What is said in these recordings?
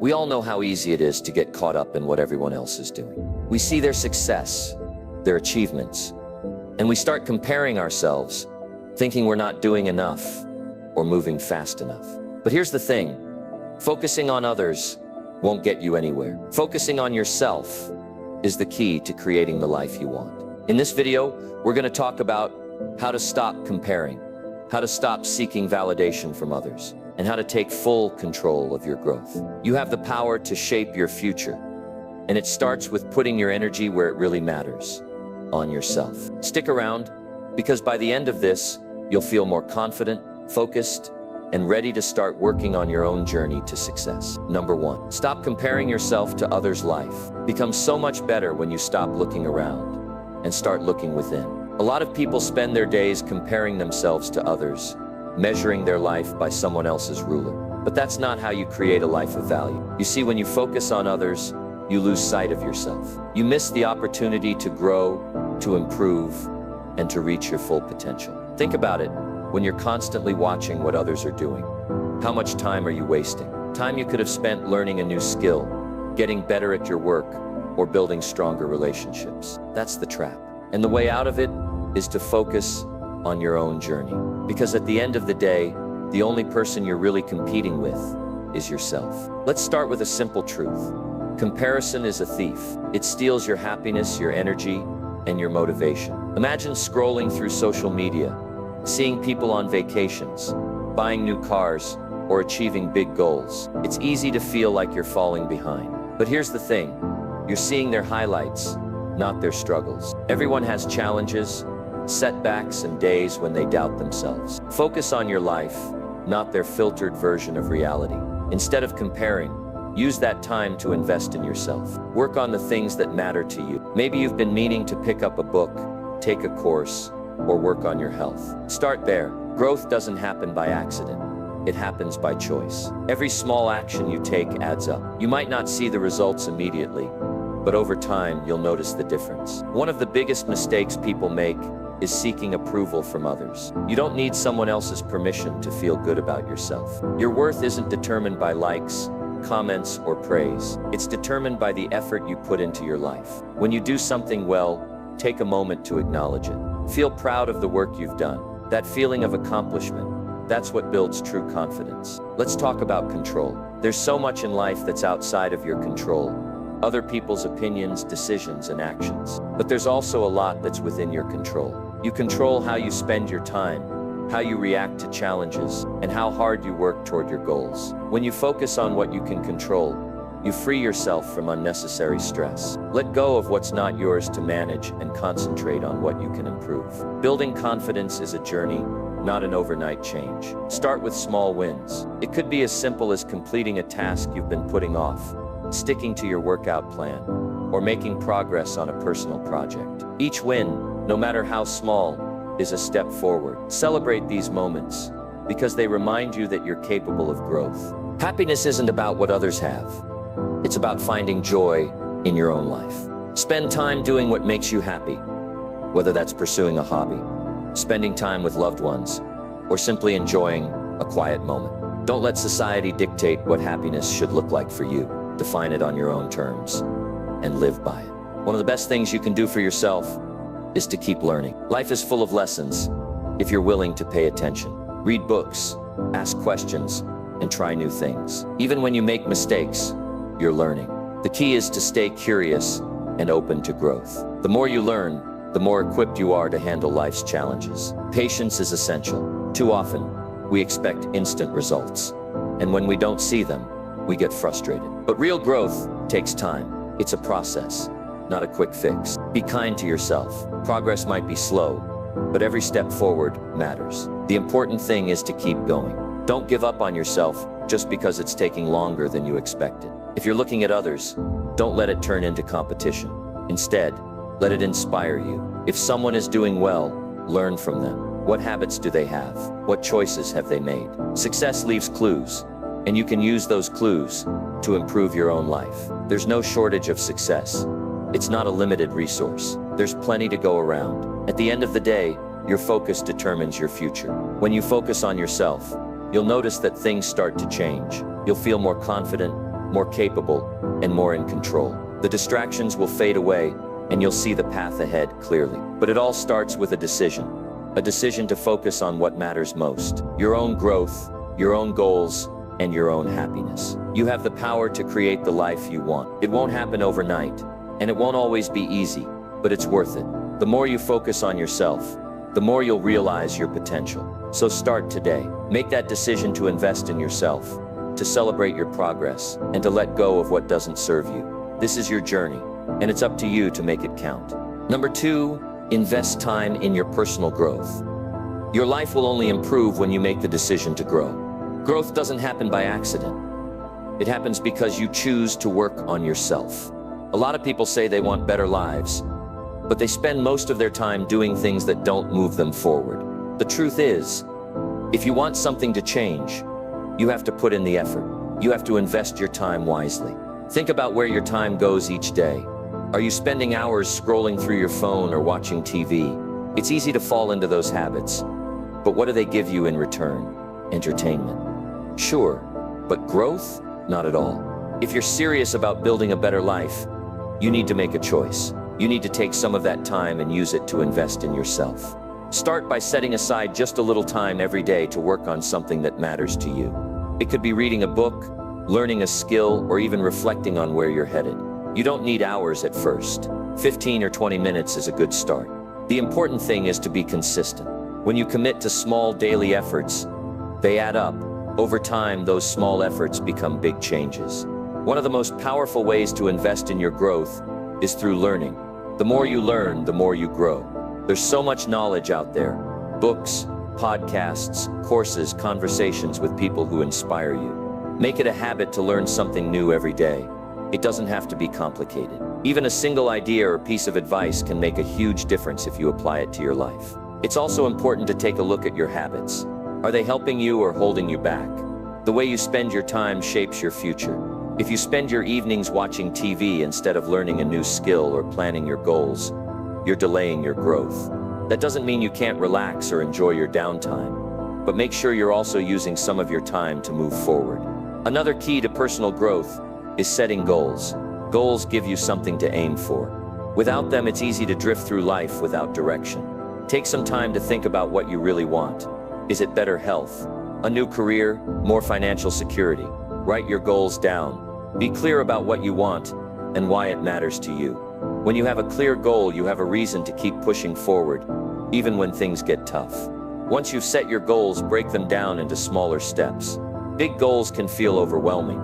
We all know how easy it is to get caught up in what everyone else is doing. We see their success, their achievements, and we start comparing ourselves, thinking we're not doing enough or moving fast enough. But here's the thing, focusing on others won't get you anywhere. Focusing on yourself is the key to creating the life you want. In this video, we're going to talk about how to stop comparing, how to stop seeking validation from others, and how to take full control of your growth. You have the power to shape your future, and it starts with putting your energy where it really matters, on yourself. Stick around, because by the end of this, you'll feel more confident, focused, and ready to start working on your own journey to success. Number 1, stop comparing yourself to others' life. Becomes so much better when you stop looking around and start looking within. A lot of people spend their days comparing themselves to others, measuring their life by someone else's ruler. But that's not how you create a life of value. You see, when you focus on others, you lose sight of yourself. You miss the opportunity to grow, to improve, and to reach your full potential. Think about it. When you're constantly watching what others are doing, how much time are you wasting? Time you could have spent learning a new skill, getting better at your work, or building stronger relationships. That's the trap. And the way out of it is to focus on your own journey. Because at the end of the day, the only person you're really competing with is yourself. Let's start with a simple truth. Comparison is a thief. It steals your happiness, your energy, and your motivation. Imagine scrolling through social media, seeing people on vacations, buying new cars, or achieving big goals. It's easy to feel like you're falling behind. But here's the thing, you're seeing their highlights, not their struggles. Everyone has challenges, setbacks, and days when they doubt themselves. Focus on your life, not their filtered version of reality. Instead of comparing, use that time to invest in yourself. Work on the things that matter to you. Maybe you've been meaning to pick up a book, take a course, or work on your health. Start there. Growth doesn't happen by accident. It happens by choice. Every small action you take adds up. You might not see the results immediately, but over time, you'll notice the difference. One of the biggest mistakes people make is seeking approval from others. You don't need someone else's permission to feel good about yourself. Your worth isn't determined by likes, comments, or praise. It's determined by the effort you put into your life. When you do something well, take a moment to acknowledge it. Feel proud of the work you've done. That feeling of accomplishment, that's what builds true confidence. Let's talk about control. There's so much in life that's outside of your control. Other people's opinions, decisions, and actions. But there's also a lot that's within your control. You control how you spend your time, how you react to challenges, and how hard you work toward your goals. When you focus on what you can control, you free yourself from unnecessary stress. Let go of what's not yours to manage and concentrate on what you can improve. Building confidence is a journey, not an overnight change. Start with small wins. It could be as simple as completing a task you've been putting off, sticking to your workout plan, or making progress on a personal project. Each win, no matter how small, is a step forward. Celebrate these moments because they remind you that you're capable of growth. Happiness isn't about what others have. It's about finding joy in your own life. Spend time doing what makes you happy, whether that's pursuing a hobby, spending time with loved ones, or simply enjoying a quiet moment. Don't let society dictate what happiness should look like for you. Define it on your own terms and live by it. One of the best things you can do for yourself is to keep learning. Life is full of lessons if you're willing to pay attention. Read books, ask questions, and try new things. Even when you make mistakes, you're learning. The key is to stay curious and open to growth. The more you learn, the more equipped you are to handle life's challenges. Patience is essential. Too often, we expect instant results. And when we don't see them, we get frustrated. But real growth takes time. It's a process, not a quick fix. Be kind to yourself. Progress might be slow, but every step forward matters. The important thing is to keep going. Don't give up on yourself just because it's taking longer than you expected. If you're looking at others, don't let it turn into competition. Instead, let it inspire you. If someone is doing well, learn from them. What habits do they have? What choices have they made? Success leaves clues, and you can use those clues to improve your own life. There's no shortage of success. It's not a limited resource. There's plenty to go around. At the end of the day, your focus determines your future. When you focus on yourself, you'll notice that things start to change. You'll feel more confident, more capable, and more in control. The distractions will fade away, and you'll see the path ahead clearly. But it all starts with a decision to focus on what matters most: your own growth, your own goals, and your own happiness. You have the power to create the life you want. It won't happen overnight, and it won't always be easy, but it's worth it. The more you focus on yourself, the more you'll realize your potential. So start today. Make that decision to invest in yourself, to celebrate your progress, and to let go of what doesn't serve you. This is your journey, and it's up to you to make it count. Number 2, invest time in your personal growth. Your life will only improve when you make the decision to grow. Growth doesn't happen by accident. It happens because you choose to work on yourself. A lot of people say they want better lives, but they spend most of their time doing things that don't move them forward. The truth is, if you want something to change, you have to put in the effort. You have to invest your time wisely. Think about where your time goes each day. Are you spending hours scrolling through your phone or watching TV? It's easy to fall into those habits, but what do they give you in return? Entertainment. Sure, but growth? Not at all. If you're serious about building a better life, you need to make a choice. You need to take some of that time and use it to invest in yourself. Start by setting aside just a little time every day to work on something that matters to you. It could be reading a book, learning a skill, or even reflecting on where you're headed. You don't need hours at first. 15 or 20 minutes is a good start. The important thing is to be consistent. When you commit to small daily efforts, they add up. Over time, those small efforts become big changes. One of the most powerful ways to invest in your growth is through learning. The more you learn, the more you grow. There's so much knowledge out there. Books, podcasts, courses, conversations with people who inspire you. Make it a habit to learn something new every day. It doesn't have to be complicated. Even a single idea or piece of advice can make a huge difference if you apply it to your life. It's also important to take a look at your habits. Are they helping you or holding you back? The way you spend your time shapes your future. If you spend your evenings watching TV instead of learning a new skill or planning your goals, you're delaying your growth. That doesn't mean you can't relax or enjoy your downtime, but make sure you're also using some of your time to move forward. Another key to personal growth is setting goals. Goals give you something to aim for. Without them, it's easy to drift through life without direction. Take some time to think about what you really want. Is it better health? A new career? More financial security? Write your goals down. Be clear about what you want and why it matters to you. When you have a clear goal, you have a reason to keep pushing forward, even when things get tough. Once you've set your goals, break them down into smaller steps. Big goals can feel overwhelming,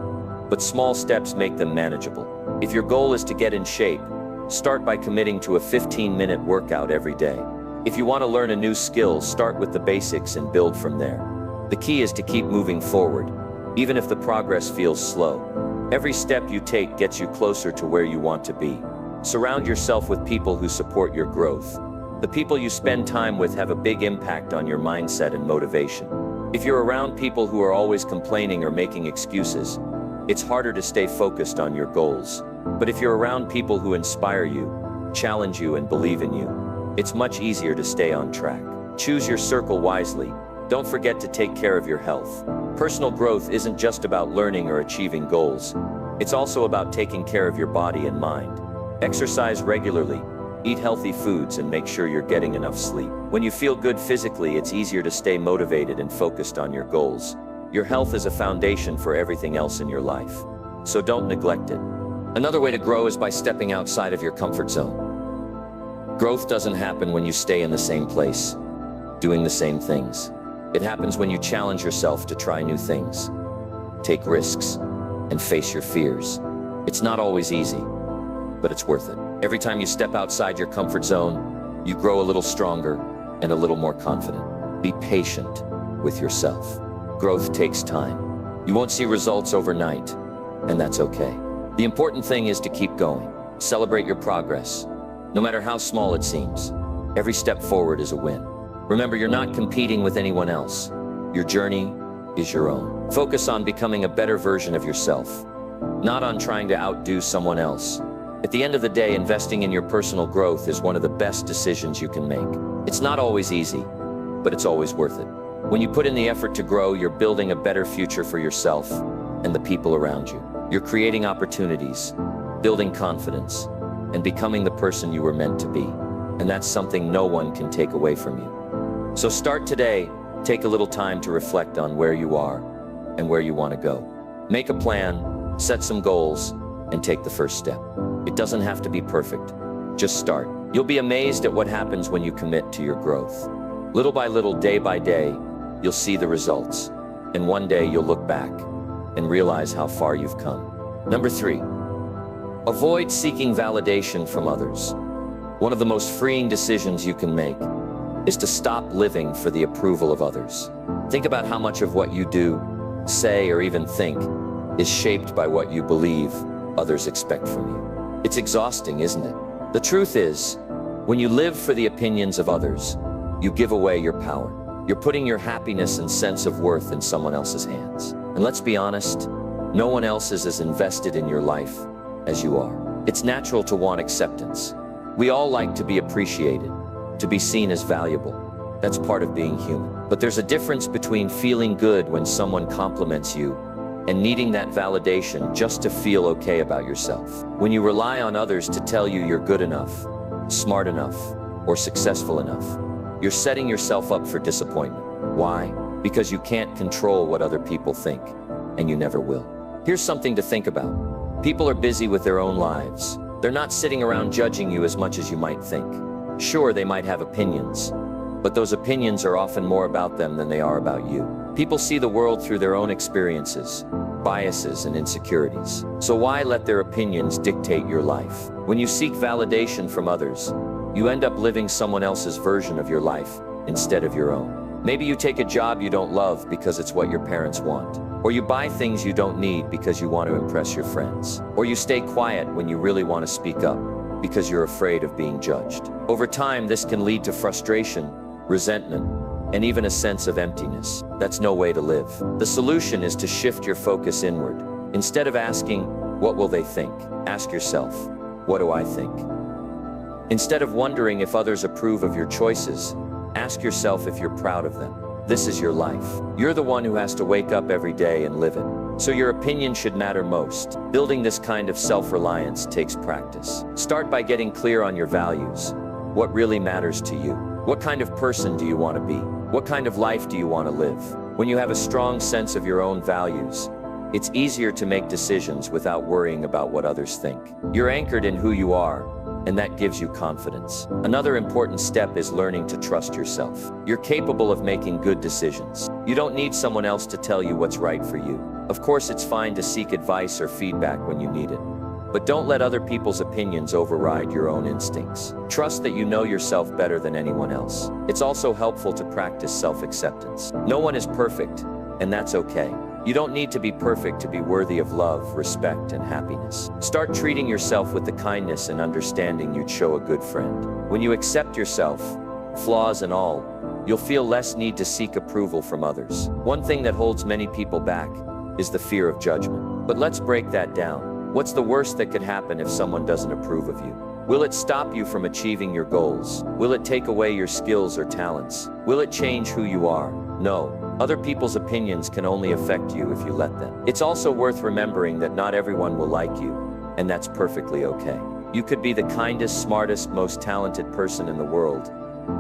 but small steps make them manageable. If your goal is to get in shape, start by committing to a 15-minute workout every day. If you want to learn a new skill, start with the basics and build from there. The key is to keep moving forward, even if the progress feels slow. Every step you take gets you closer to where you want to be. Surround yourself with people who support your growth. The people you spend time with have a big impact on your mindset and motivation. If you're around people who are always complaining or making excuses, it's harder to stay focused on your goals. But if you're around people who inspire you, challenge you, and believe in you, it's much easier to stay on track. Choose your circle wisely. Don't forget to take care of your health. Personal growth isn't just about learning or achieving goals. It's also about taking care of your body and mind. Exercise regularly, eat healthy foods, and make sure you're getting enough sleep. When you feel good physically, it's easier to stay motivated and focused on your goals. Your health is a foundation for everything else in your life, so don't neglect it. Another way to grow is by stepping outside of your comfort zone. Growth doesn't happen when you stay in the same place, doing the same things. It happens when you challenge yourself to try new things, take risks, and face your fears. It's not always easy, but it's worth it. Every time you step outside your comfort zone, you grow a little stronger and a little more confident. Be patient with yourself. Growth takes time. You won't see results overnight, and that's okay. The important thing is to keep going. Celebrate your progress, no matter how small it seems. Every step forward is a win. Remember, you're not competing with anyone else. Your journey is your own. Focus on becoming a better version of yourself, not on trying to outdo someone else. At the end of the day, investing in your personal growth is one of the best decisions you can make. It's not always easy, but it's always worth it. When you put in the effort to grow, you're building a better future for yourself and the people around you. You're creating opportunities, building confidence, and becoming the person you were meant to be. And that's something no one can take away from you. So start today, take a little time to reflect on where you are and where you want to go. Make a plan, set some goals, and take the first step. It doesn't have to be perfect. Just start. You'll be amazed at what happens when you commit to your growth. Little by little, day by day, you'll see the results. And one day you'll look back and realize how far you've come. Number 3, avoid seeking validation from others. One of the most freeing decisions you can make is to stop living for the approval of others. Think about how much of what you do, say, or even think is shaped by what you believe others expect from you. It's exhausting, isn't it? The truth is, when you live for the opinions of others, you give away your power. You're putting your happiness and sense of worth in someone else's hands. And let's be honest, no one else is as invested in your life as you are. It's natural to want acceptance. We all like to be appreciated, to be seen as valuable. That's part of being human. But there's a difference between feeling good when someone compliments you and needing that validation just to feel okay about yourself. When you rely on others to tell you you're good enough, smart enough, or successful enough, you're setting yourself up for disappointment. Why? Because you can't control what other people think, and you never will. Here's something to think about. People are busy with their own lives. They're not sitting around judging you as much as you might think. Sure, they might have opinions, but those opinions are often more about them than they are about you. People see the world through their own experiences, biases, and insecurities. So why let their opinions dictate your life? When you seek validation from others, you end up living someone else's version of your life instead of your own. Maybe you take a job you don't love because it's what your parents want. Or you buy things you don't need because you want to impress your friends. Or you stay quiet when you really want to speak up because you're afraid of being judged. Over time, this can lead to frustration, resentment, and even a sense of emptiness. That's no way to live. The solution is to shift your focus inward. Instead of asking, what will they think? Ask yourself, what do I think? Instead of wondering if others approve of your choices, ask yourself if you're proud of them. This is your life. You're the one who has to wake up every day and live it. So your opinion should matter most. Building this kind of self-reliance takes practice. Start by getting clear on your values. What really matters to you? What kind of person do you want to be? What kind of life do you want to live? When you have a strong sense of your own values, it's easier to make decisions without worrying about what others think. You're anchored in who you are, and that gives you confidence. Another important step is learning to trust yourself. You're capable of making good decisions. You don't need someone else to tell you what's right for you. Of course, it's fine to seek advice or feedback when you need it. But don't let other people's opinions override your own instincts. Trust that you know yourself better than anyone else. It's also helpful to practice self-acceptance. No one is perfect, and that's okay. You don't need to be perfect to be worthy of love, respect, and happiness. Start treating yourself with the kindness and understanding you'd show a good friend. When you accept yourself, flaws and all, you'll feel less need to seek approval from others. One thing that holds many people back is the fear of judgment. But let's break that down. What's the worst that could happen if someone doesn't approve of you? Will it stop you from achieving your goals? Will it take away your skills or talents? Will it change who you are? No. Other people's opinions can only affect you if you let them. It's also worth remembering that not everyone will like you, and that's perfectly okay. You could be the kindest, smartest, most talented person in the world,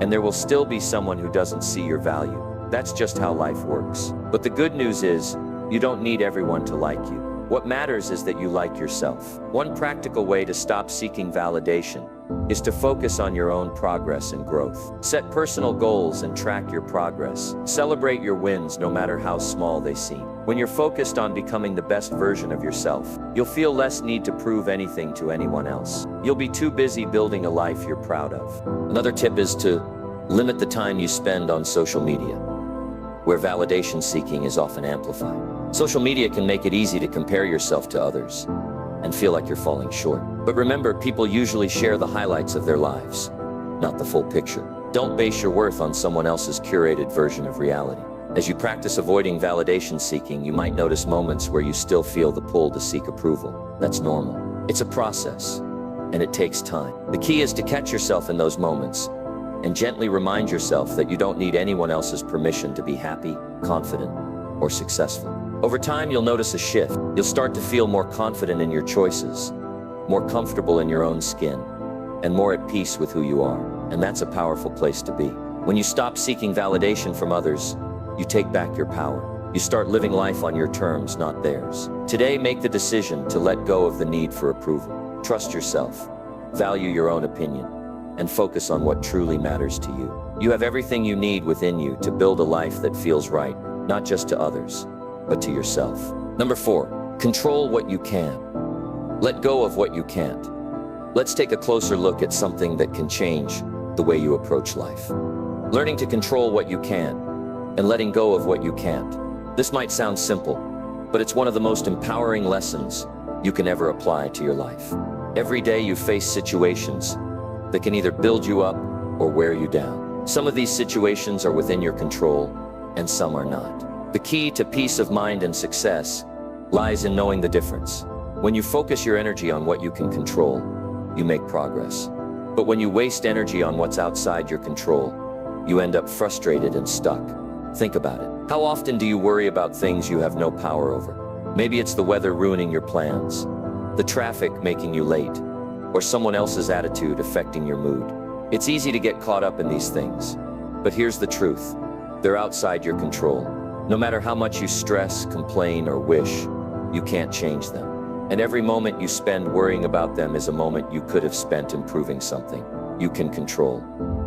and there will still be someone who doesn't see your value. That's just how life works. But the good news is, you don't need everyone to like you. What matters is that you like yourself. One practical way to stop seeking validation is to focus on your own progress and growth. Set personal goals and track your progress. Celebrate your wins no matter how small they seem. When you're focused on becoming the best version of yourself, you'll feel less need to prove anything to anyone else. You'll be too busy building a life you're proud of. Another tip is to limit the time you spend on social media, where validation seeking is often amplified. Social media can make it easy to compare yourself to others and feel like you're falling short. But remember, people usually share the highlights of their lives, not the full picture. Don't base your worth on someone else's curated version of reality. As you practice avoiding validation seeking, you might notice moments where you still feel the pull to seek approval. That's normal. It's a process, and it takes time. The key is to catch yourself in those moments and gently remind yourself that you don't need anyone else's permission to be happy, confident, or successful. Over time, you'll notice a shift. You'll start to feel more confident in your choices, more comfortable in your own skin, and more at peace with who you are. And that's a powerful place to be. When you stop seeking validation from others, you take back your power. You start living life on your terms, not theirs. Today, make the decision to let go of the need for approval. Trust yourself, value your own opinion, and focus on what truly matters to you. You have everything you need within you to build a life that feels right, not just to others, but to yourself. Number 4, control what you can. Let go of what you can't. Let's take a closer look at something that can change the way you approach life. Learning to control what you can and letting go of what you can't. This might sound simple, but it's one of the most empowering lessons you can ever apply to your life. Every day you face situations that can either build you up or wear you down. Some of these situations are within your control, and some are not. The key to peace of mind and success lies in knowing the difference. When you focus your energy on what you can control, you make progress. But when you waste energy on what's outside your control, you end up frustrated and stuck. Think about it. How often do you worry about things you have no power over? Maybe it's the weather ruining your plans, the traffic making you late, or someone else's attitude affecting your mood. It's easy to get caught up in these things, but here's the truth. They're outside your control. No matter how much you stress, complain, or wish, you can't change them. And every moment you spend worrying about them is a moment you could have spent improving something you can control.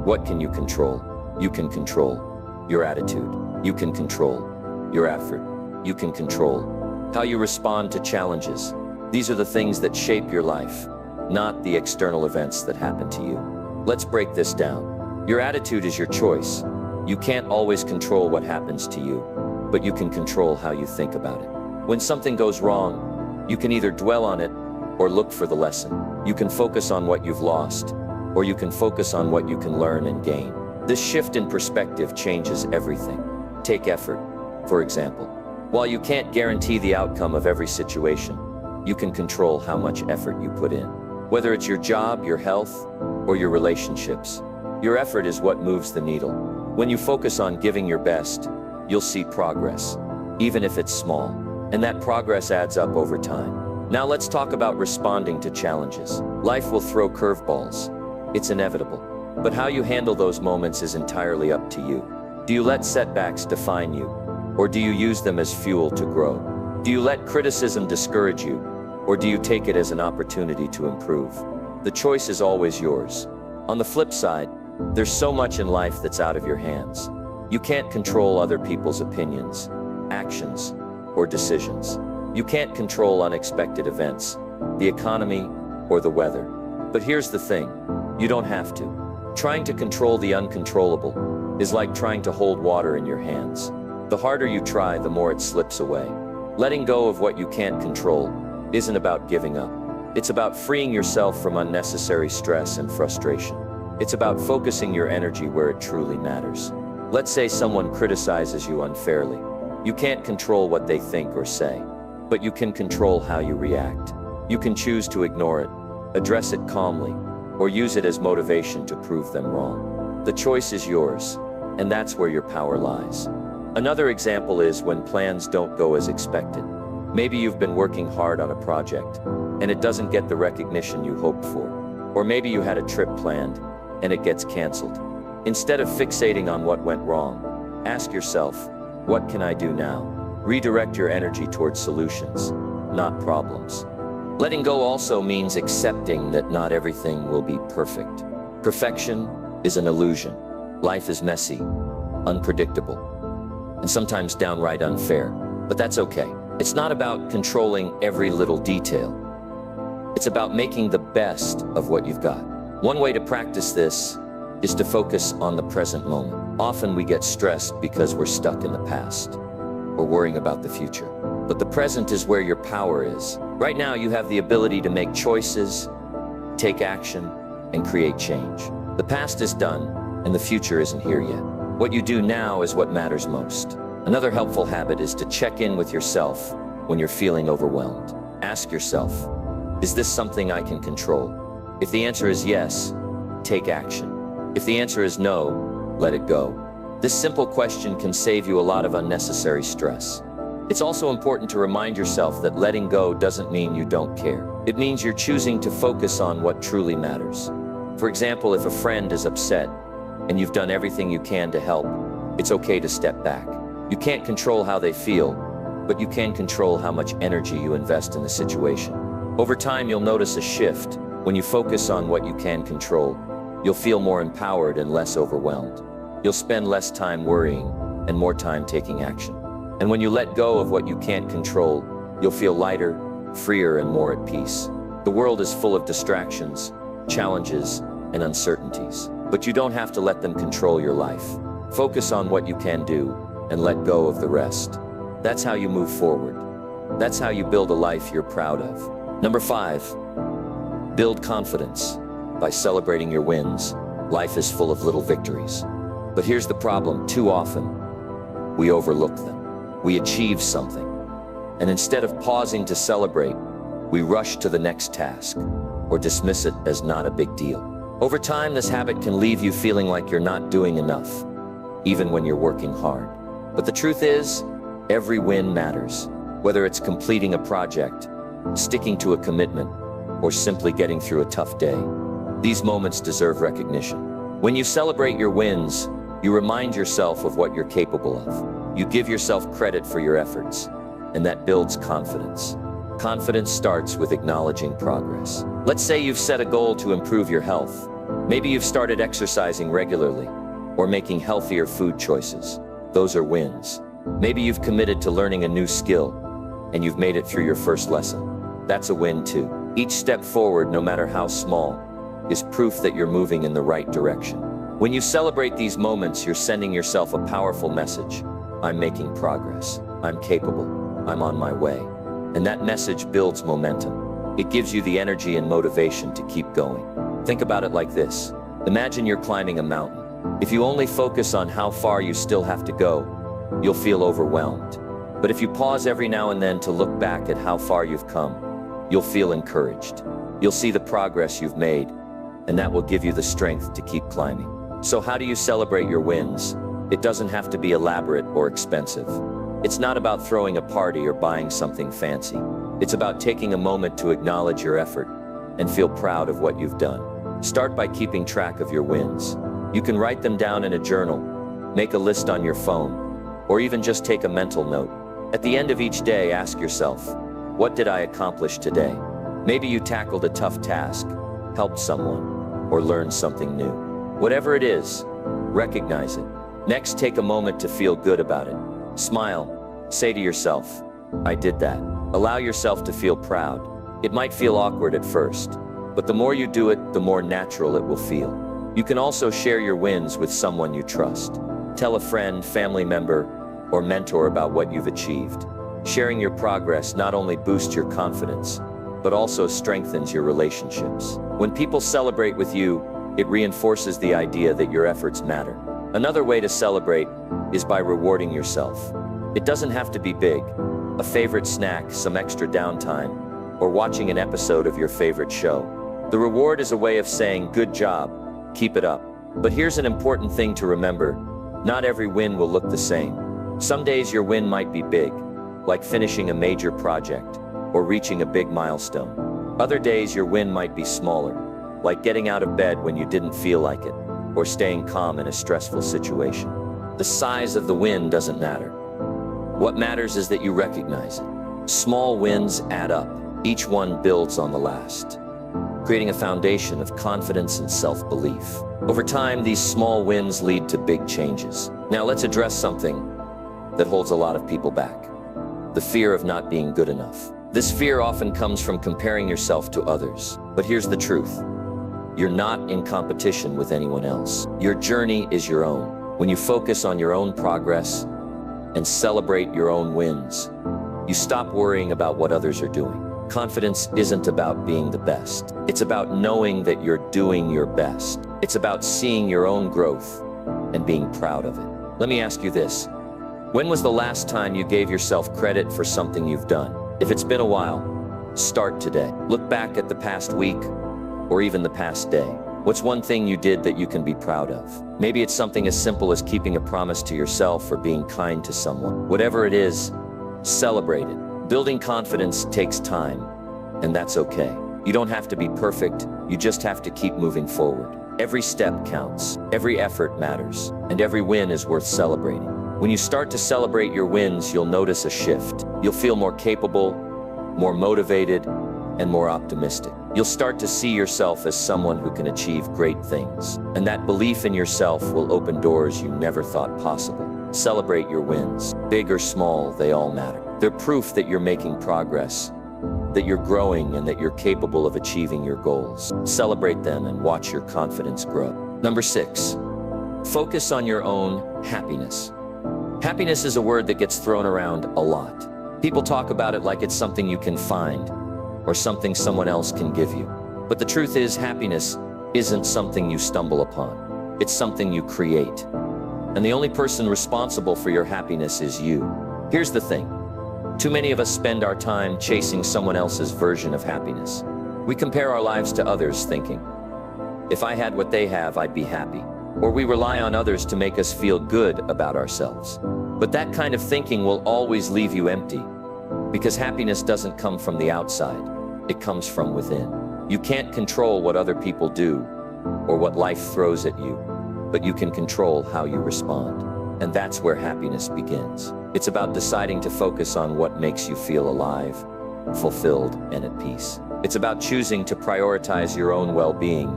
What can you control? You can control your attitude. You can control your effort. You can control how you respond to challenges. These are the things that shape your life, not the external events that happen to you. Let's break this down. Your attitude is your choice. You can't always control what happens to you, but you can control how you think about it. When something goes wrong, you can either dwell on it or look for the lesson. You can focus on what you've lost, or you can focus on what you can learn and gain. This shift in perspective changes everything. Take effort, for example. While you can't guarantee the outcome of every situation, you can control how much effort you put in. Whether it's your job, your health, or your relationships, your effort is what moves the needle. When you focus on giving your best, you'll see progress, even if it's small. And that progress adds up over time. Now let's talk about responding to challenges. Life will throw curveballs. It's inevitable. But how you handle those moments is entirely up to you. Do you let setbacks define you, or do you use them as fuel to grow? Do you let criticism discourage you, or do you take it as an opportunity to improve? The choice is always yours. On the flip side, there's so much in life that's out of your hands. You can't control other people's opinions, actions, or decisions. You can't control unexpected events, the economy, or the weather. But here's the thing, you don't have to. Trying to control the uncontrollable is like trying to hold water in your hands. The harder you try, the more it slips away. Letting go of what you can't control isn't about giving up. It's about freeing yourself from unnecessary stress and frustration. It's about focusing your energy where it truly matters. Let's say someone criticizes you unfairly. You can't control what they think or say, but you can control how you react. You can choose to ignore it, address it calmly, or use it as motivation to prove them wrong. The choice is yours, and that's where your power lies. Another example is when plans don't go as expected. Maybe you've been working hard on a project, and it doesn't get the recognition you hoped for. Or maybe you had a trip planned, and it gets canceled. Instead of fixating on what went wrong, ask yourself, what can I do now? Redirect your energy towards solutions, not problems. Letting go also means accepting that not everything will be perfect. Perfection is an illusion. Life is messy, unpredictable, and sometimes downright unfair. But that's okay. It's not about controlling every little detail. It's about making the best of what you've got. One way to practice this is to focus on the present moment. Often we get stressed because we're stuck in the past or worrying about the future. But the present is where your power is. Right now, you have the ability to make choices, take action, and create change. The past is done, and the future isn't here yet. What you do now is what matters most. Another helpful habit is to check in with yourself when you're feeling overwhelmed. Ask yourself, is this something I can control? If the answer is yes, take action. If the answer is no, let it go. This simple question can save you a lot of unnecessary stress. It's also important to remind yourself that letting go doesn't mean you don't care. It means you're choosing to focus on what truly matters. For example, if a friend is upset and you've done everything you can to help, it's okay to step back. You can't control how they feel, but you can control how much energy you invest in the situation. Over time, you'll notice a shift. When you focus on what you can control, you'll feel more empowered and less overwhelmed. You'll spend less time worrying and more time taking action. And when you let go of what you can't control, you'll feel lighter, freer, and more at peace. The world is full of distractions, challenges, and uncertainties, but you don't have to let them control your life. Focus on what you can do and let go of the rest. That's how you move forward. That's how you build a life you're proud of. Number 5, build confidence by celebrating your wins. Life is full of little victories. But here's the problem: too often, we overlook them. We achieve something, and instead of pausing to celebrate, we rush to the next task or dismiss it as not a big deal. Over time, this habit can leave you feeling like you're not doing enough, even when you're working hard. But the truth is, every win matters. Whether it's completing a project, sticking to a commitment, or simply getting through a tough day, these moments deserve recognition. When you celebrate your wins, you remind yourself of what you're capable of. You give yourself credit for your efforts, and that builds confidence. Confidence starts with acknowledging progress. Let's say you've set a goal to improve your health. Maybe you've started exercising regularly or making healthier food choices. Those are wins. Maybe you've committed to learning a new skill and you've made it through your first lesson. That's a win too. Each step forward, no matter how small, is proof that you're moving in the right direction. When you celebrate these moments, you're sending yourself a powerful message. I'm making progress. I'm capable. I'm on my way. And that message builds momentum. It gives you the energy and motivation to keep going. Think about it like this. Imagine you're climbing a mountain. If you only focus on how far you still have to go, you'll feel overwhelmed. But if you pause every now and then to look back at how far you've come, you'll feel encouraged. You'll see the progress you've made, and that will give you the strength to keep climbing. So how do you celebrate your wins? It doesn't have to be elaborate or expensive. It's not about throwing a party or buying something fancy. It's about taking a moment to acknowledge your effort and feel proud of what you've done. Start by keeping track of your wins. You can write them down in a journal, make a list on your phone, or even just take a mental note. At the end of each day, ask yourself, what did I accomplish today? Maybe you tackled a tough task, helped someone, or learned something new. Whatever it is, recognize it. Next, take a moment to feel good about it. Smile. Say to yourself, I did that. Allow yourself to feel proud. It might feel awkward at first, but the more you do it, the more natural it will feel. You can also share your wins with someone you trust. Tell a friend, family member, or mentor about what you've achieved. Sharing your progress not only boosts your confidence, but also strengthens your relationships. When people celebrate with you, it reinforces the idea that your efforts matter. Another way to celebrate is by rewarding yourself. It doesn't have to be big. A favorite snack, some extra downtime, or watching an episode of your favorite show. The reward is a way of saying, good job, keep it up. But here's an important thing to remember. Not every win will look the same. Some days your win might be big, like finishing a major project or reaching a big milestone. Other days your win might be smaller, like getting out of bed when you didn't feel like it, or staying calm in a stressful situation. The size of the win doesn't matter. What matters is that you recognize it. Small wins add up. Each one builds on the last, creating a foundation of confidence and self-belief. Over time, these small wins lead to big changes. Now let's address something that holds a lot of people back: the fear of not being good enough. This fear often comes from comparing yourself to others. But here's the truth. You're not in competition with anyone else. Your journey is your own. When you focus on your own progress and celebrate your own wins, you stop worrying about what others are doing. Confidence isn't about being the best. It's about knowing that you're doing your best. It's about seeing your own growth and being proud of it. Let me ask you this. When was the last time you gave yourself credit for something you've done? If it's been a while, start today. Look back at the past week or even the past day. What's one thing you did that you can be proud of? Maybe it's something as simple as keeping a promise to yourself or being kind to someone. Whatever it is, Celebrate it. Building confidence takes time, and that's okay. You don't have to be perfect, you just have to keep moving forward. Every step counts, every effort matters, and every win is worth celebrating. When you start to celebrate your wins, you'll notice a shift. You'll feel more capable, more motivated, and more optimistic. You'll start to see yourself as someone who can achieve great things. And that belief in yourself will open doors you never thought possible. Celebrate your wins. Big or small, they all matter. They're proof that you're making progress, that you're growing, and that you're capable of achieving your goals. Celebrate them and watch your confidence grow. Number 6, focus on your own happiness. Happiness is a word that gets thrown around a lot. People talk about it like it's something you can find or something someone else can give you. But the truth is, happiness isn't something you stumble upon. It's something you create. And the only person responsible for your happiness is you. Here's the thing. Too many of us spend our time chasing someone else's version of happiness. We compare our lives to others, thinking, if I had what they have, I'd be happy. Or we rely on others to make us feel good about ourselves. But that kind of thinking will always leave you empty, because happiness doesn't come from the outside, it comes from within. You can't control what other people do or what life throws at you, but you can control how you respond. And that's where happiness begins. It's about deciding to focus on what makes you feel alive, fulfilled, and at peace. It's about choosing to prioritize your own well-being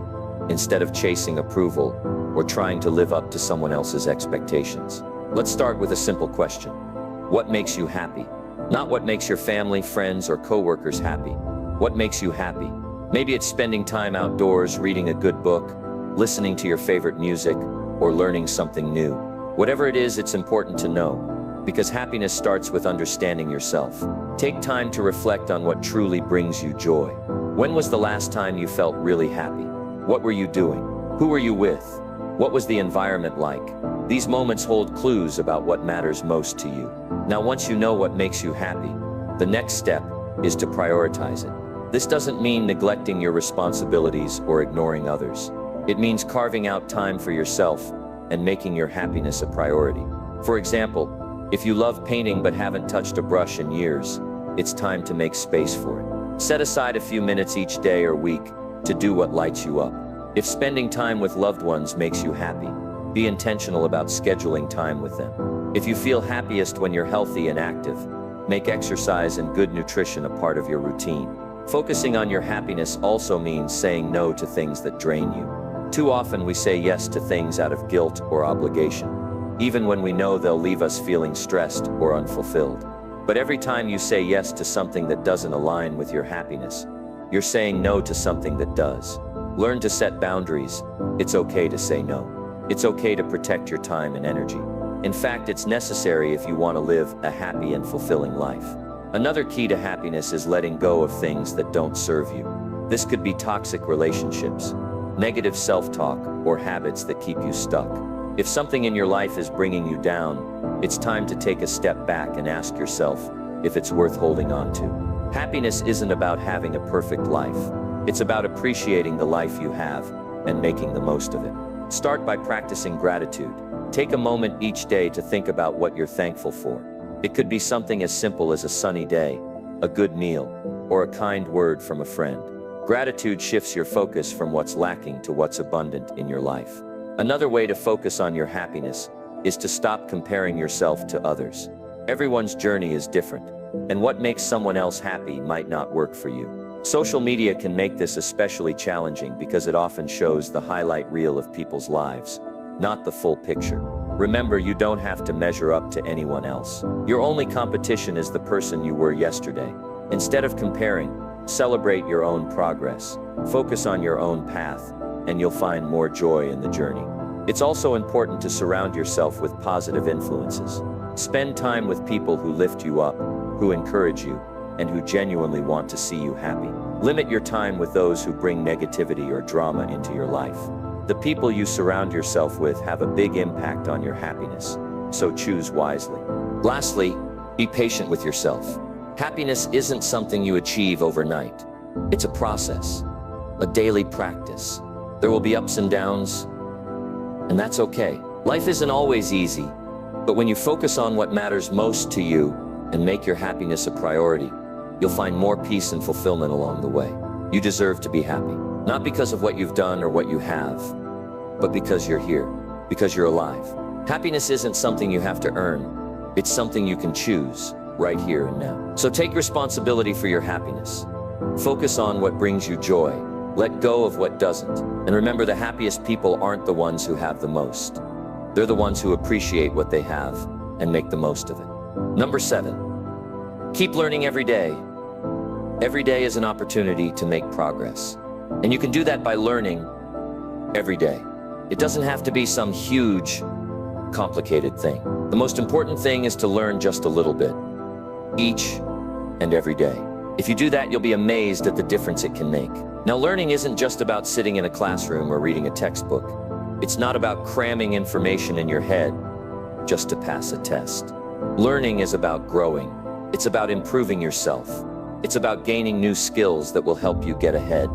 instead of chasing approval or trying to live up to someone else's expectations. Let's start with a simple question. What makes you happy? Not what makes your family, friends, or coworkers happy. What makes you happy? Maybe it's spending time outdoors, reading a good book, listening to your favorite music, or learning something new. Whatever it is, it's important to know, because happiness starts with understanding yourself. Take time to reflect on what truly brings you joy. When was the last time you felt really happy? What were you doing? Who were you with? What was the environment like? These moments hold clues about what matters most to you. Now, once you know what makes you happy, the next step is to prioritize it. This doesn't mean neglecting your responsibilities or ignoring others. It means carving out time for yourself and making your happiness a priority. For example, if you love painting but haven't touched a brush in years, it's time to make space for it. Set aside a few minutes each day or week to do what lights you up. If spending time with loved ones makes you happy, be intentional about scheduling time with them. If you feel happiest when you're healthy and active, make exercise and good nutrition a part of your routine. Focusing on your happiness also means saying no to things that drain you. Too often we say yes to things out of guilt or obligation, even when we know they'll leave us feeling stressed or unfulfilled. But every time you say yes to something that doesn't align with your happiness, you're saying no to something that does. Learn to set boundaries. It's okay to say no. It's okay to protect your time and energy. In fact, it's necessary if you want to live a happy and fulfilling life. Another key to happiness is letting go of things that don't serve you. This could be toxic relationships, negative self-talk, or habits that keep you stuck. If something in your life is bringing you down, it's time to take a step back and ask yourself if it's worth holding on to. Happiness isn't about having a perfect life. It's about appreciating the life you have and making the most of it. Start by practicing gratitude. Take a moment each day to think about what you're thankful for. It could be something as simple as a sunny day, a good meal, or a kind word from a friend. Gratitude shifts your focus from what's lacking to what's abundant in your life. Another way to focus on your happiness is to stop comparing yourself to others. Everyone's journey is different, and what makes someone else happy might not work for you. Social media can make this especially challenging because it often shows the highlight reel of people's lives, not the full picture. Remember, you don't have to measure up to anyone else. Your only competition is the person you were yesterday. Instead of comparing, celebrate your own progress. Focus on your own path, and you'll find more joy in the journey. It's also important to surround yourself with positive influences. Spend time with people who lift you up, who encourage you, and who genuinely want to see you happy. Limit your time with those who bring negativity or drama into your life. The people you surround yourself with have a big impact on your happiness, so choose wisely. Lastly, be patient with yourself. Happiness isn't something you achieve overnight. It's a process, a daily practice. There will be ups and downs, and that's okay. Life isn't always easy, but when you focus on what matters most to you and make your happiness a priority, you'll find more peace and fulfillment along the way. You deserve to be happy, not because of what you've done or what you have, but because you're here, because you're alive. Happiness isn't something you have to earn. It's something you can choose right here and now. So take responsibility for your happiness. Focus on what brings you joy. Let go of what doesn't. And remember, the happiest people aren't the ones who have the most. They're the ones who appreciate what they have and make the most of it. Number 7, keep learning every day. Every day is an opportunity to make progress. And you can do that by learning every day. It doesn't have to be some huge, complicated thing. The most important thing is to learn just a little bit, each and every day. If you do that, you'll be amazed at the difference it can make. Now, learning isn't just about sitting in a classroom or reading a textbook. It's not about cramming information in your head just to pass a test. Learning is about growing. It's about improving yourself. It's about gaining new skills that will help you get ahead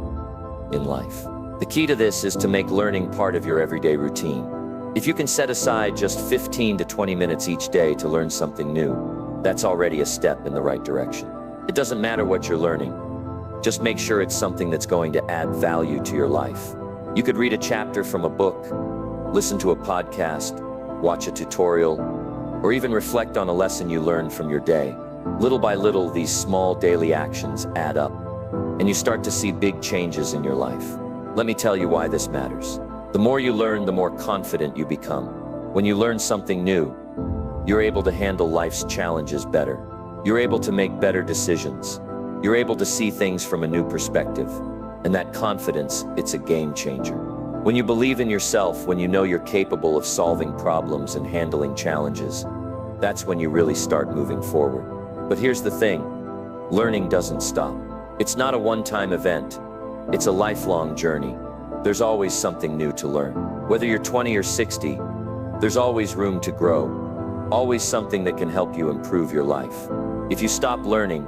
in life. The key to this is to make learning part of your everyday routine. If you can set aside just 15 to 20 minutes each day to learn something new, that's already a step in the right direction. It doesn't matter what you're learning. Just make sure it's something that's going to add value to your life. You could read a chapter from a book, listen to a podcast, watch a tutorial, or even reflect on a lesson you learned from your day. Little by little, these small daily actions add up, and you start to see big changes in your life. Let me tell you why this matters. The more you learn, the more confident you become. When you learn something new, you're able to handle life's challenges better. You're able to make better decisions. You're able to see things from a new perspective. And that confidence, it's a game changer. When you believe in yourself, when you know you're capable of solving problems and handling challenges, that's when you really start moving forward. But here's the thing, learning doesn't stop. It's not a one-time event. It's a lifelong journey. There's always something new to learn. Whether you're 20 or 60, there's always room to grow. Always something that can help you improve your life. If you stop learning,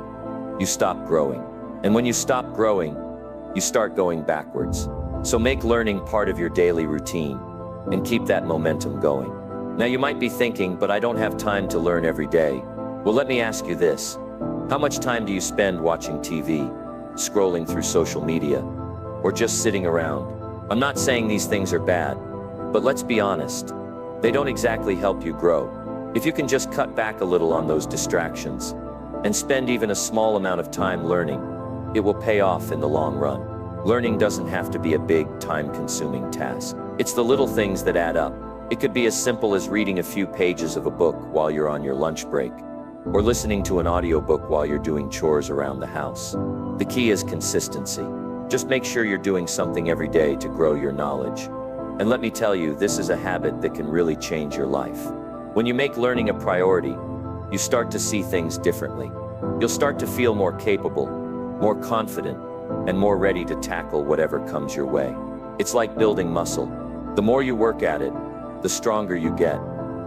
you stop growing. And when you stop growing, you start going backwards. So make learning part of your daily routine and keep that momentum going. Now you might be thinking, but I don't have time to learn every day. Well, let me ask you this. How much time do you spend watching TV, scrolling through social media, or just sitting around? I'm not saying these things are bad, but let's be honest. They don't exactly help you grow. If you can just cut back a little on those distractions and spend even a small amount of time learning, it will pay off in the long run. Learning doesn't have to be a big, time-consuming task. It's the little things that add up. It could be as simple as reading a few pages of a book while you're on your lunch break, or listening to an audiobook while you're doing chores around the house. The key is consistency. Just make sure you're doing something every day to grow your knowledge. And let me tell you, this is a habit that can really change your life. When you make learning a priority, you start to see things differently. You'll start to feel more capable, more confident, and more ready to tackle whatever comes your way. It's like building muscle. The more you work at it, the stronger you get.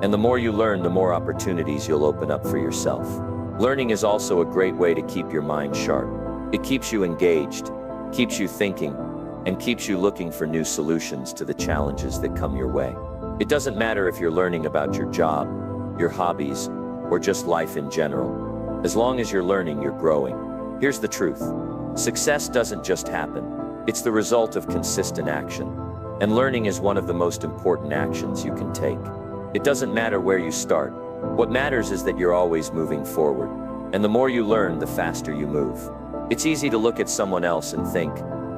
And the more you learn, the more opportunities you'll open up for yourself. Learning is also a great way to keep your mind sharp. It keeps you engaged, keeps you thinking, and keeps you looking for new solutions to the challenges that come your way. It doesn't matter if you're learning about your job, your hobbies, or just life in general. As long as you're learning, you're growing. Here's the truth. Success doesn't just happen. It's the result of consistent action. And learning is one of the most important actions you can take. It doesn't matter where you start. What matters is that you're always moving forward. And the more you learn, the faster you move. It's easy to look at someone else and think,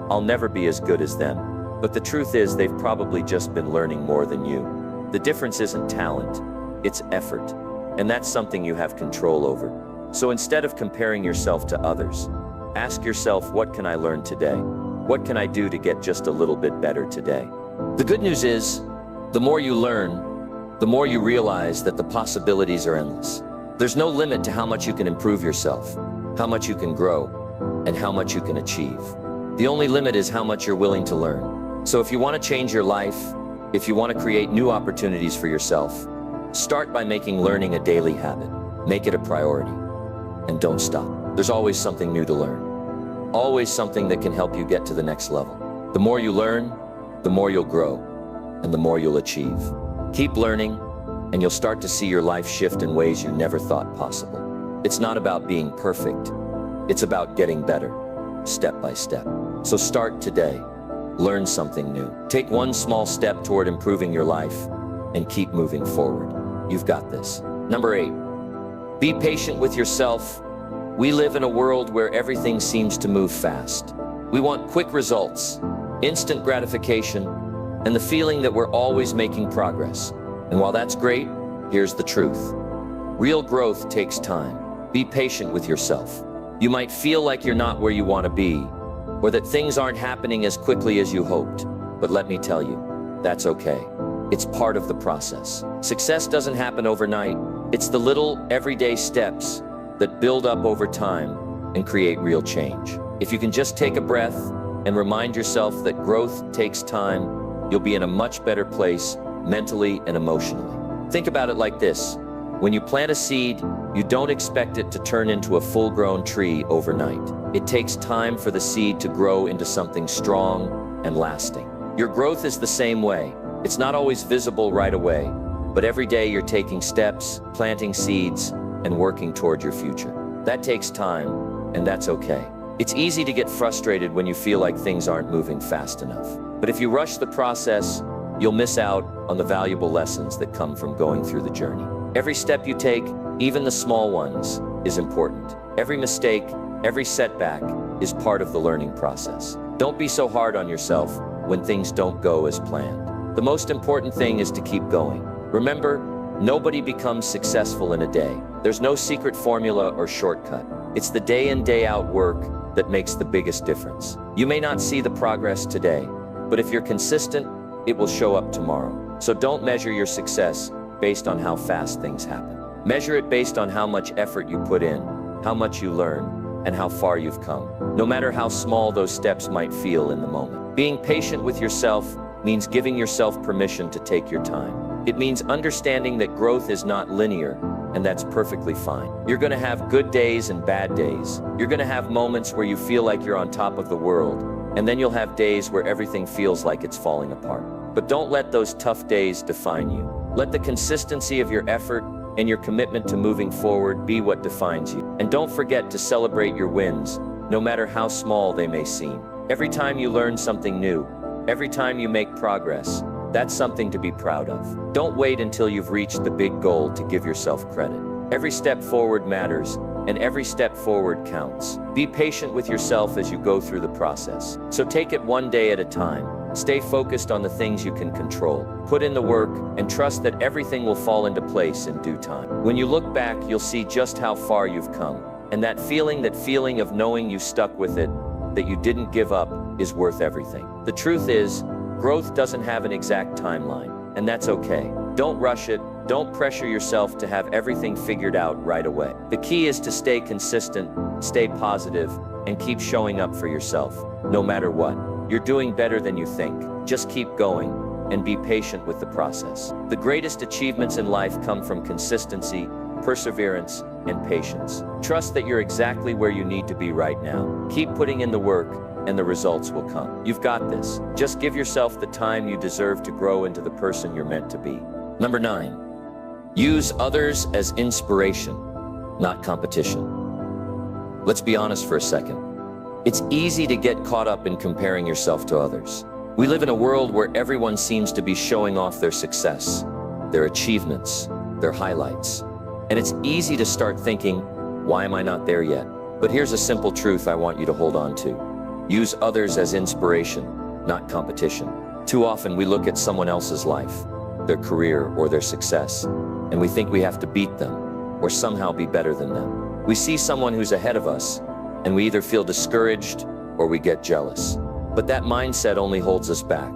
I'll never be as good as them. But the truth is, they've probably just been learning more than you. The difference isn't talent, it's effort. And that's something you have control over. So instead of comparing yourself to others, ask yourself, what can I learn today? What can I do to get just a little bit better today? The good news is, the more you learn, the more you realize that the possibilities are endless. There's no limit to how much you can improve yourself, how much you can grow, and how much you can achieve. The only limit is how much you're willing to learn. So if you want to change your life, if you want to create new opportunities for yourself, start by making learning a daily habit. Make it a priority. And don't stop. There's always something new to learn. Always something that can help you get to the next level. The more you learn, the more you'll grow, and the more you'll achieve. Keep learning, and you'll start to see your life shift in ways you never thought possible. It's not about being perfect. It's about getting better, step by step. So start today. Learn something new. Take one small step toward improving your life and keep moving forward. You've got this. Number 8, be patient with yourself. We live in a world where everything seems to move fast. We want quick results, instant gratification, and the feeling that we're always making progress. And while that's great, here's the truth. Real growth takes time. Be patient with yourself. You might feel like you're not where you want to be, or that things aren't happening as quickly as you hoped. But let me tell you, that's okay. It's part of the process. Success doesn't happen overnight. It's the little everyday steps that build up over time and create real change. If you can just take a breath and remind yourself that growth takes time, you'll be in a much better place mentally and emotionally. Think about it like this. When you plant a seed, you don't expect it to turn into a full-grown tree overnight. It takes time for the seed to grow into something strong and lasting. Your growth is the same way. It's not always visible right away, but every day you're taking steps, planting seeds, and working toward your future. That takes time, and that's okay. It's easy to get frustrated when you feel like things aren't moving fast enough. But if you rush the process, you'll miss out on the valuable lessons that come from going through the journey. Every step you take, even the small ones, is important. Every mistake, every setback is part of the learning process. Don't be so hard on yourself when things don't go as planned. The most important thing is to keep going. Remember, nobody becomes successful in a day. There's no secret formula or shortcut. It's the day in, day out work that makes the biggest difference. You may not see the progress today, but if you're consistent, it will show up tomorrow. So don't measure your success based on how fast things happen. Measure it based on how much effort you put in, how much you learn, and how far you've come, no matter how small those steps might feel in the moment. Being patient with yourself means giving yourself permission to take your time. It means understanding that growth is not linear, and that's perfectly fine. You're gonna have good days and bad days. You're gonna have moments where you feel like you're on top of the world, and then you'll have days where everything feels like it's falling apart. But don't let those tough days define you. Let the consistency of your effort and your commitment to moving forward be what defines you. And don't forget to celebrate your wins, no matter how small they may seem. Every time you learn something new, every time you make progress, that's something to be proud of. Don't wait until you've reached the big goal to give yourself credit. Every step forward matters, and every step forward counts. Be patient with yourself as you go through the process. So take it one day at a time. Stay focused on the things you can control. Put in the work and trust that everything will fall into place in due time. When you look back, you'll see just how far you've come. And that feeling of knowing you stuck with it, that you didn't give up, is worth everything. The truth is, growth doesn't have an exact timeline, and that's okay. Don't rush it. Don't pressure yourself to have everything figured out right away. The key is to stay consistent, stay positive, and keep showing up for yourself, no matter what. You're doing better than you think. Just keep going and be patient with the process. The greatest achievements in life come from consistency, perseverance, and patience. Trust that you're exactly where you need to be right now. Keep putting in the work, and the results will come. You've got this. Just give yourself the time you deserve to grow into the person you're meant to be. Number 9, use others as inspiration, not competition. Let's be honest for a second. It's easy to get caught up in comparing yourself to others. We live in a world where everyone seems to be showing off their success, their achievements, their highlights. And it's easy to start thinking, why am I not there yet? But here's a simple truth I want you to hold on to. Use others as inspiration, not competition. Too often we look at someone else's life, their career or their success, and we think we have to beat them or somehow be better than them. We see someone who's ahead of us, and we either feel discouraged or we get jealous. But that mindset only holds us back.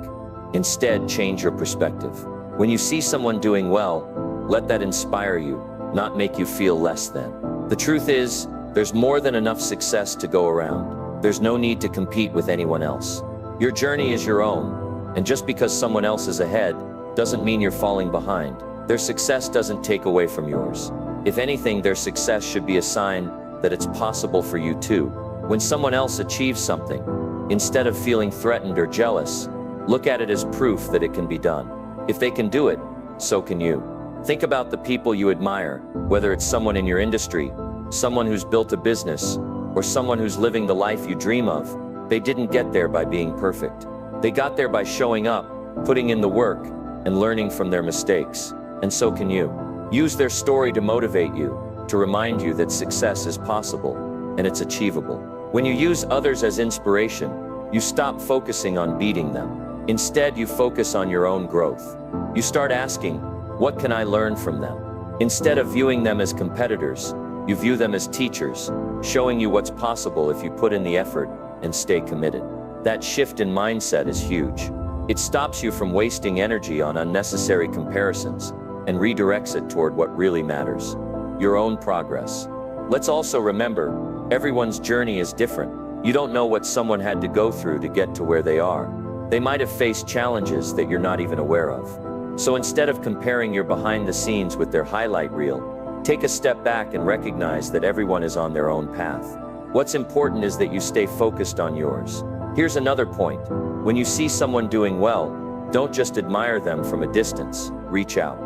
Instead, change your perspective. When you see someone doing well, let that inspire you, not make you feel less than. The truth is, there's more than enough success to go around. There's no need to compete with anyone else. Your journey is your own, and just because someone else is ahead doesn't mean you're falling behind. Their success doesn't take away from yours. If anything, their success should be a sign that it's possible for you too. When someone else achieves something, instead of feeling threatened or jealous, look at it as proof that it can be done. If they can do it, so can you. Think about the people you admire, whether it's someone in your industry, someone who's built a business, or someone who's living the life you dream of, they didn't get there by being perfect. They got there by showing up, putting in the work, and learning from their mistakes. And so can you. Use their story to motivate you, to remind you that success is possible, and it's achievable. When you use others as inspiration, you stop focusing on beating them. Instead, you focus on your own growth. You start asking, what can I learn from them? Instead of viewing them as competitors, you view them as teachers, showing you what's possible if you put in the effort and stay committed. That shift in mindset is huge. It stops you from wasting energy on unnecessary comparisons and redirects it toward what really matters, your own progress. Let's also remember, everyone's journey is different. You don't know what someone had to go through to get to where they are. They might have faced challenges that you're not even aware of. So instead of comparing your behind the scenes with their highlight reel, take a step back and recognize that everyone is on their own path. What's important is that you stay focused on yours. Here's another point. When you see someone doing well, don't just admire them from a distance. Reach out.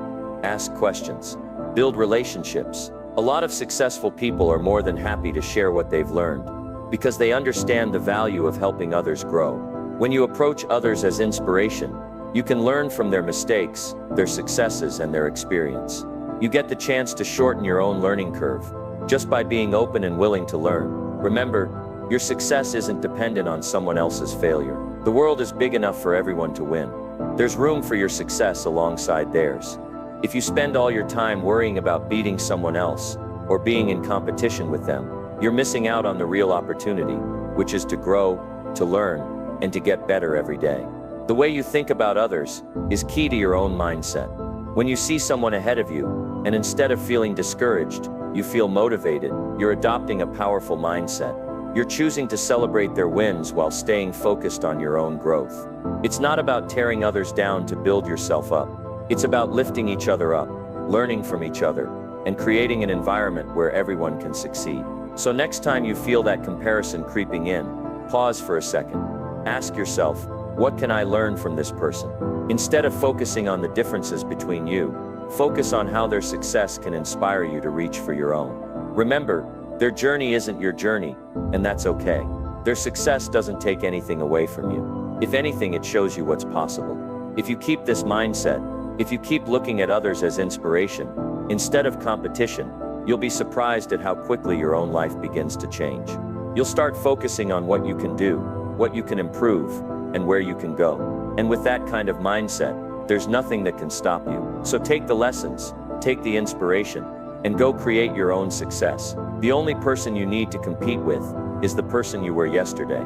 Ask questions. Build relationships. A lot of successful people are more than happy to share what they've learned, because they understand the value of helping others grow. When you approach others as inspiration, you can learn from their mistakes, their successes, and their experience. You get the chance to shorten your own learning curve, just by being open and willing to learn. Remember, your success isn't dependent on someone else's failure. The world is big enough for everyone to win. There's room for your success alongside theirs. If you spend all your time worrying about beating someone else, or being in competition with them, you're missing out on the real opportunity, which is to grow, to learn, and to get better every day. The way you think about others is key to your own mindset. When you see someone ahead of you, and instead of feeling discouraged, you feel motivated, you're adopting a powerful mindset. You're choosing to celebrate their wins while staying focused on your own growth. It's not about tearing others down to build yourself up. It's about lifting each other up, learning from each other, and creating an environment where everyone can succeed. So next time you feel that comparison creeping in, pause for a second. Ask yourself, what can I learn from this person? Instead of focusing on the differences between you, focus on how their success can inspire you to reach for your own. Remember, their journey isn't your journey, and that's okay. Their success doesn't take anything away from you. If anything, it shows you what's possible. If you keep this mindset, if you keep looking at others as inspiration, instead of competition, you'll be surprised at how quickly your own life begins to change. You'll start focusing on what you can do, what you can improve, and where you can go. And with that kind of mindset, there's nothing that can stop you. So take the lessons, take the inspiration, and go create your own success. The only person you need to compete with is the person you were yesterday.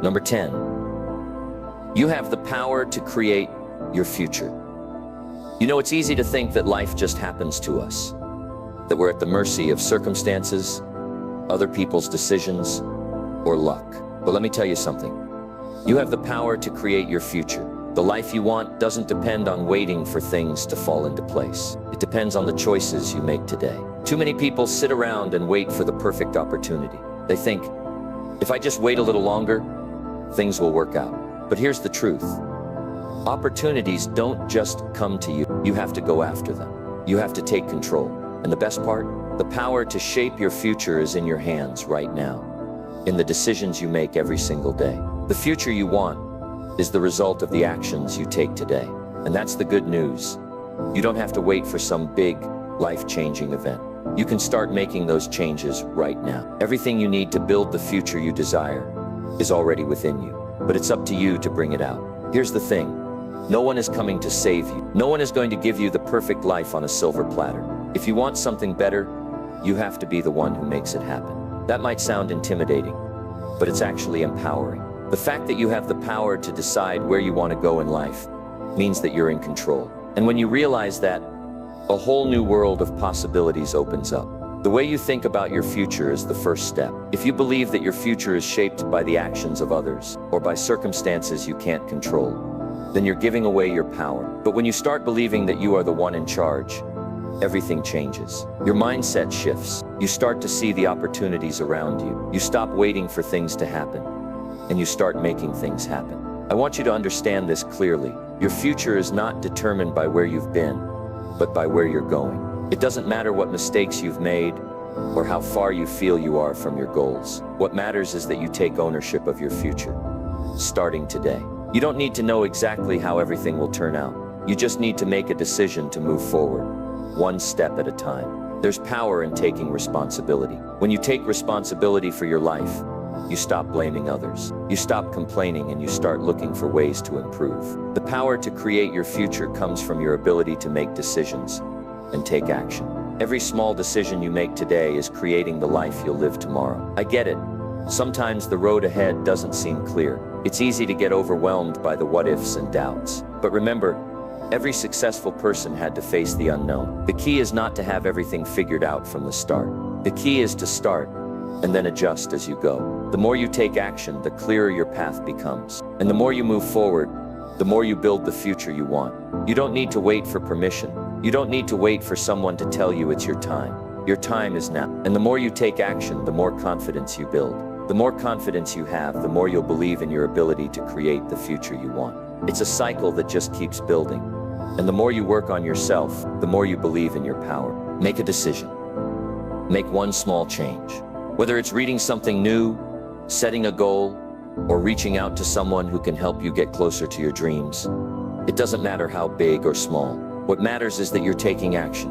Number 10. You have the power to create your future. You know, it's easy to think that life just happens to us, that we're at the mercy of circumstances, other people's decisions, or luck. But let me tell you something. You have the power to create your future. The life you want doesn't depend on waiting for things to fall into place. It depends on the choices you make today. Too many people sit around and wait for the perfect opportunity. They think, if I just wait a little longer, things will work out. But here's the truth. Opportunities don't just come to you. You have to go after them. You have to take control. And the best part? The power to shape your future is in your hands right now, in the decisions you make every single day. The future you want is the result of the actions you take today. And that's the good news. You don't have to wait for some big, life-changing event. You can start making those changes right now. Everything you need to build the future you desire is already within you, but it's up to you to bring it out. Here's the thing. No one is coming to save you. No one is going to give you the perfect life on a silver platter. If you want something better, you have to be the one who makes it happen. That might sound intimidating, but it's actually empowering. The fact that you have the power to decide where you want to go in life means that you're in control. And when you realize that, a whole new world of possibilities opens up. The way you think about your future is the first step. If you believe that your future is shaped by the actions of others or by circumstances you can't control, then you're giving away your power. But when you start believing that you are the one in charge, everything changes. Your mindset shifts. You start to see the opportunities around you. You stop waiting for things to happen, and you start making things happen. I want you to understand this clearly. Your future is not determined by where you've been, but by where you're going. It doesn't matter what mistakes you've made, or how far you feel you are from your goals. What matters is that you take ownership of your future, starting today. You don't need to know exactly how everything will turn out. You just need to make a decision to move forward, one step at a time. There's power in taking responsibility. When you take responsibility for your life, you stop blaming others. You stop complaining and you start looking for ways to improve. The power to create your future comes from your ability to make decisions and take action. Every small decision you make today is creating the life you'll live tomorrow. I get it. Sometimes the road ahead doesn't seem clear. It's easy to get overwhelmed by the what-ifs and doubts. But remember, every successful person had to face the unknown. The key is not to have everything figured out from the start. The key is to start and then adjust as you go. The more you take action, the clearer your path becomes. And the more you move forward, the more you build the future you want. You don't need to wait for permission. You don't need to wait for someone to tell you it's your time. Your time is now. And the more you take action, the more confidence you build. The more confidence you have, the more you'll believe in your ability to create the future you want. It's a cycle that just keeps building. And the more you work on yourself, the more you believe in your power. Make a decision. Make one small change. Whether it's reading something new, setting a goal, or reaching out to someone who can help you get closer to your dreams, it doesn't matter how big or small. What matters is that you're taking action,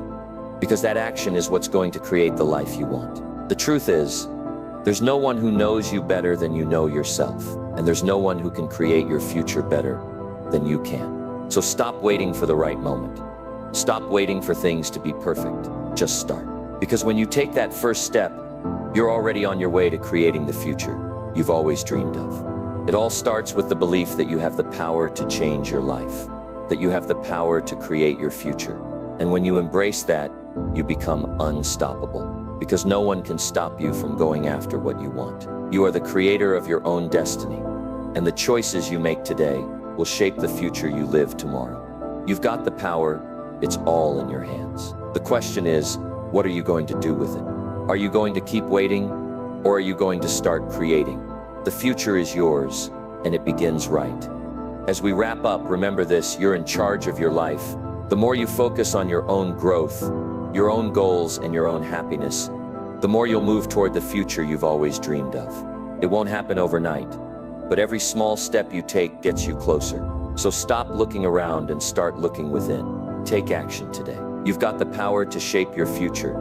because that action is what's going to create the life you want. The truth is, there's no one who knows you better than you know yourself, and there's no one who can create your future better than you can. So stop waiting for the right moment. Stop waiting for things to be perfect. Just start. Because when you take that first step, you're already on your way to creating the future you've always dreamed of. It all starts with the belief that you have the power to change your life, that you have the power to create your future. And when you embrace that, you become unstoppable, because no one can stop you from going after what you want. You are the creator of your own destiny, and the choices you make today will shape the future you live tomorrow. You've got the power, it's all in your hands. The question is, what are you going to do with it? Are you going to keep waiting, or are you going to start creating? The future is yours, and it begins right. As we wrap up, remember this: you're in charge of your life. The more you focus on your own growth, your own goals, and your own happiness, the more you'll move toward the future you've always dreamed of. It won't happen overnight, but every small step you take gets you closer. So stop looking around and start looking within. Take action today. You've got the power to shape your future,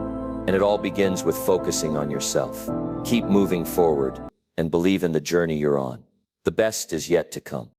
and it all begins with focusing on yourself. Keep moving forward and believe in the journey you're on. The best is yet to come.